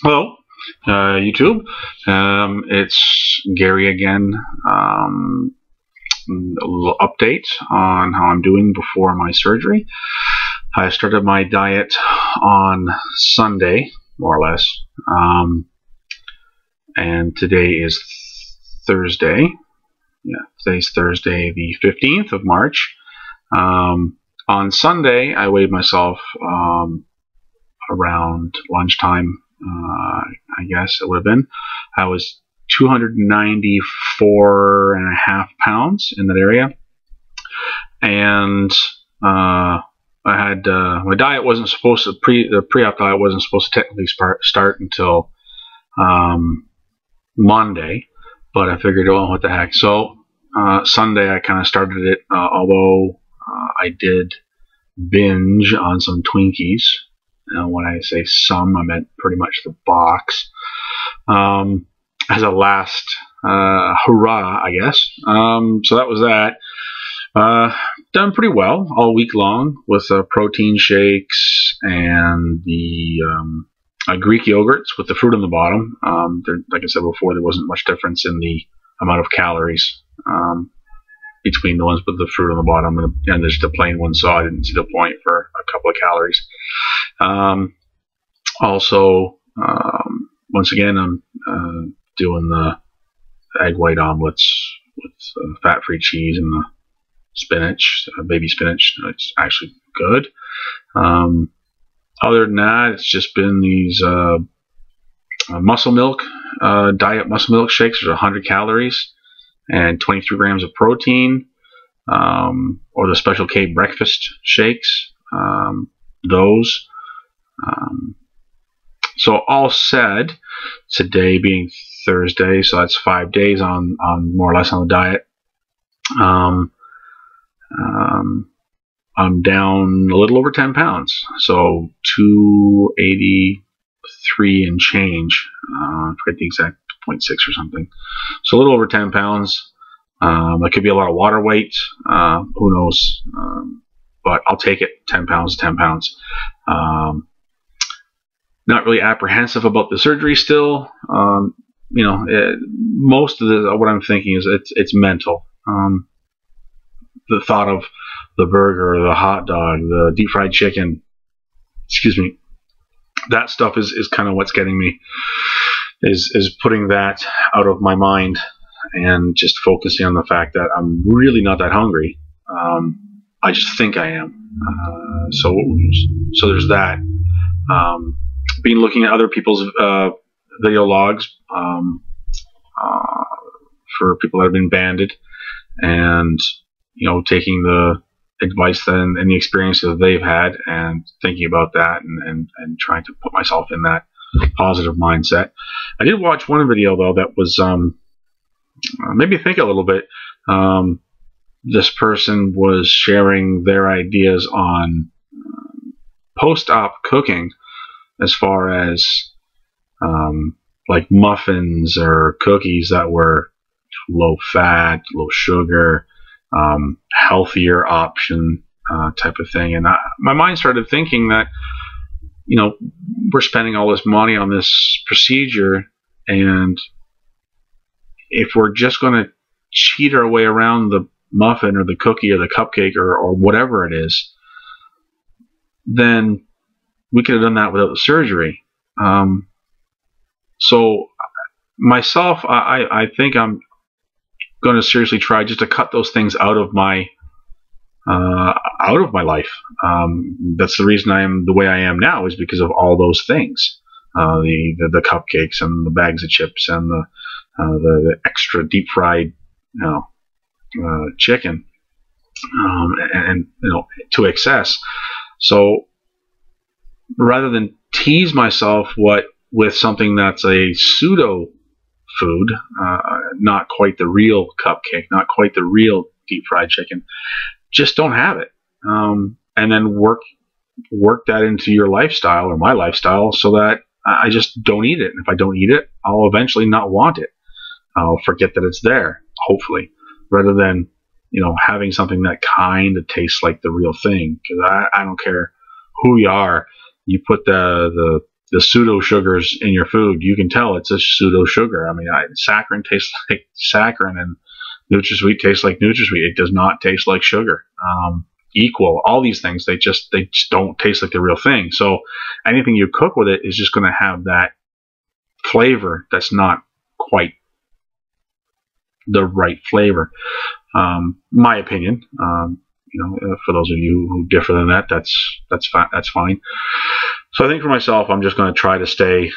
Hello, YouTube. It's Gary again. A little update on how I'm doing before my surgery. I started my diet on Sunday, more or less, and today is Thursday. Yeah, today's Thursday, the 15th of March. On Sunday, I weighed myself around lunchtime. I guess it would have been. I was 294.5 pounds in that area, and I had my diet wasn't supposed to the pre-op diet wasn't supposed to technically start until Monday, but I figured, oh, what the heck. So Sunday I kind of started it, although I did binge on some Twinkies. When I say some, I meant pretty much the box. As a last hurrah, I guess. So that was that. Done pretty well all week long with protein shakes and the Greek yogurts with the fruit on the bottom. Like I said before, there wasn't much difference in the amount of calories between the ones with the fruit on the bottom and there's the plain one, so I didn't see the point for a couple of calories. Also, once again, I'm doing the egg white omelets with fat-free cheese and the spinach, baby spinach. It's actually good. Other than that, it's just been these muscle milk, diet muscle milk shakes. There's 100 calories and 23 grams of protein, or the Special K breakfast shakes. Those. So all said, today being Thursday, so that's 5 days on more or less on the diet. I'm down a little over 10 pounds, so 283 and change. I forget the exact 0.6 or something. So a little over 10 pounds. That could be a lot of water weight. Who knows? But I'll take it. 10 pounds, 10 pounds. Not really apprehensive about the surgery still. Most of what I'm thinking is it's mental. The thought of the burger, the hot dog, the deep fried chicken, excuse me, that stuff is kind of what's getting me, is putting that out of my mind and just focusing on the fact that I'm really not that hungry. I just think I am. So there's that. Been looking at other people's video logs for people that have been banded, and taking the advice and the experience that they've had, and thinking about that, and trying to put myself in that positive mindset. I did watch one video though that was made me think a little bit. This person was sharing their ideas on post-op cooking, as far as like muffins or cookies that were low fat, low sugar, healthier option type of thing. And my mind started thinking that, we're spending all this money on this procedure, and if we're just going to cheat our way around the muffin or the cookie or the cupcake or whatever it is, then we could have done that without the surgery. So myself, I think I'm going to seriously try just to cut those things out of my life. That's the reason I am the way I am now, is because of all those things, the cupcakes and the bags of chips and the extra deep fried chicken, and to excess. So rather than tease myself with something that's a pseudo food, not quite the real cupcake, not quite the real deep fried chicken, just don't have it, and then work that into your lifestyle or my lifestyle, so that I just don't eat it. And if I don't eat it, I'll eventually not want it. I'll forget that it's there, hopefully, rather than having something that kind of tastes like the real thing. Because I don't care who you are. You put the the pseudo sugars in your food, you can tell it's a pseudo sugar. I mean, saccharin tastes like saccharin, and NutraSweet tastes like NutraSweet. It does not taste like sugar. Equal, all these things, they just don't taste like the real thing. So anything you cook with it is just going to have that flavor that's not quite the right flavor. My opinion. For those of you who differ than that, that's fine. So I think for myself, I'm just going to try to stay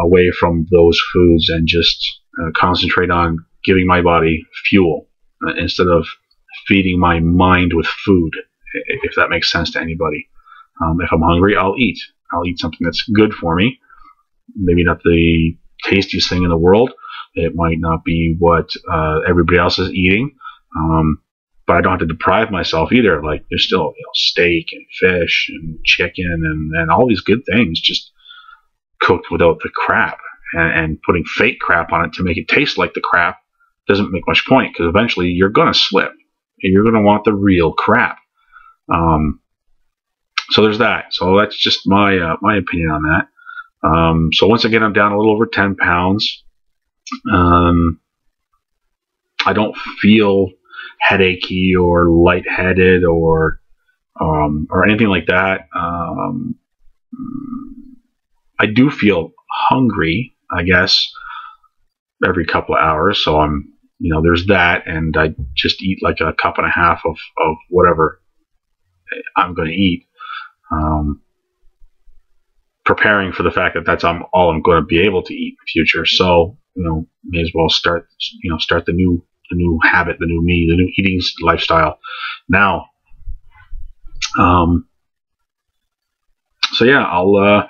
away from those foods and just concentrate on giving my body fuel instead of feeding my mind with food, if that makes sense to anybody. If I'm hungry, I'll eat. I'll eat something that's good for me. Maybe not the tastiest thing in the world. It might not be what everybody else is eating. But I don't have to deprive myself either. Like, there's still steak and fish and chicken and all these good things, just cooked without the crap. And putting fake crap on it to make it taste like the crap doesn't make much point, because eventually you're going to slip. And you're going to want the real crap. So there's that. So that's just my opinion on that. So once again, I'm down a little over 10 pounds. I don't feel headachy or lightheaded or anything like that. I do feel hungry, I guess, every couple of hours. So I'm, there's that, and I just eat like a cup and a half of whatever I'm going to eat, preparing for the fact that that's all I'm going to be able to eat in the future. So may as well start the new habit, the new me, the new eating lifestyle now. So yeah, I'll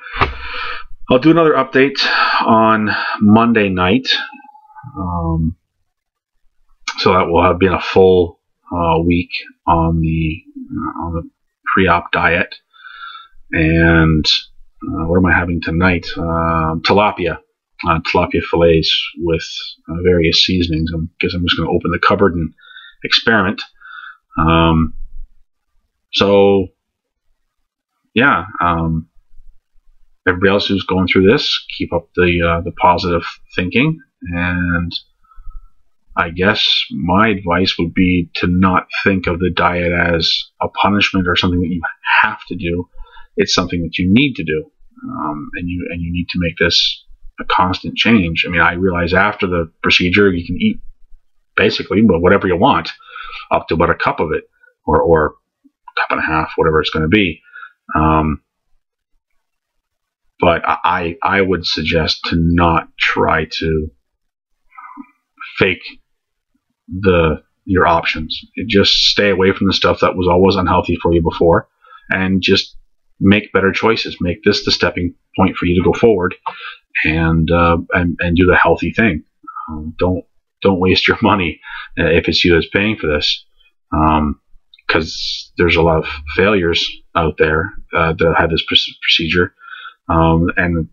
do another update on Monday night. So that will have been a full week on the pre-op diet. And what am I having tonight? Tilapia fillets with various seasonings. I guess I'm just going to open the cupboard and experiment. So yeah, everybody else who's going through this, keep up the positive thinking, and I guess my advice would be to not think of the diet as a punishment or something that you have to do. It's something that you need to do, and you need to make this a constant change. I mean, I realize after the procedure you can eat basically whatever you want, up to about a cup of it, or a cup and a half, whatever it's going to be. But I would suggest to not try to fake your options. Just stay away from the stuff that was always unhealthy for you before, and just make better choices. Make this the stepping point for you to go forward, and do the healthy thing. Don't waste your money if it's you that's paying for this, because there's a lot of failures out there that have this procedure, and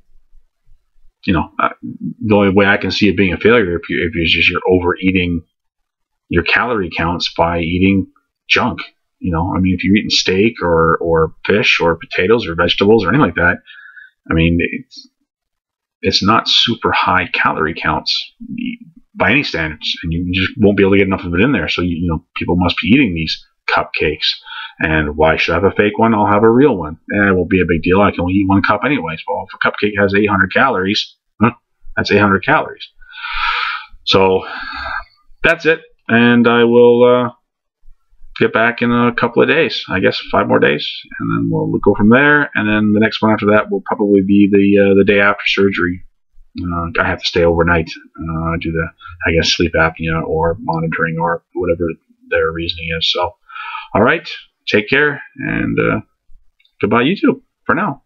the only way I can see it being a failure if you're overeating your calorie counts by eating junk. I mean, if you're eating steak or fish or potatoes or vegetables or anything like that, I mean, it's not super high calorie counts by any standards, and you just won't be able to get enough of it in there. So people must be eating these cupcakes. And why should I have a fake one? I'll have a real one, and it won't be a big deal. I can only eat one cup anyways. Well, if a cupcake has 800 calories, that's 800 calories. So that's it, and I will get back in a couple of days, I guess 5 more days, and then we'll go from there. And then the next one after that will probably be the day after surgery. I have to stay overnight, do the sleep apnea or monitoring or whatever their reasoning is. So, all right, take care, and goodbye YouTube for now.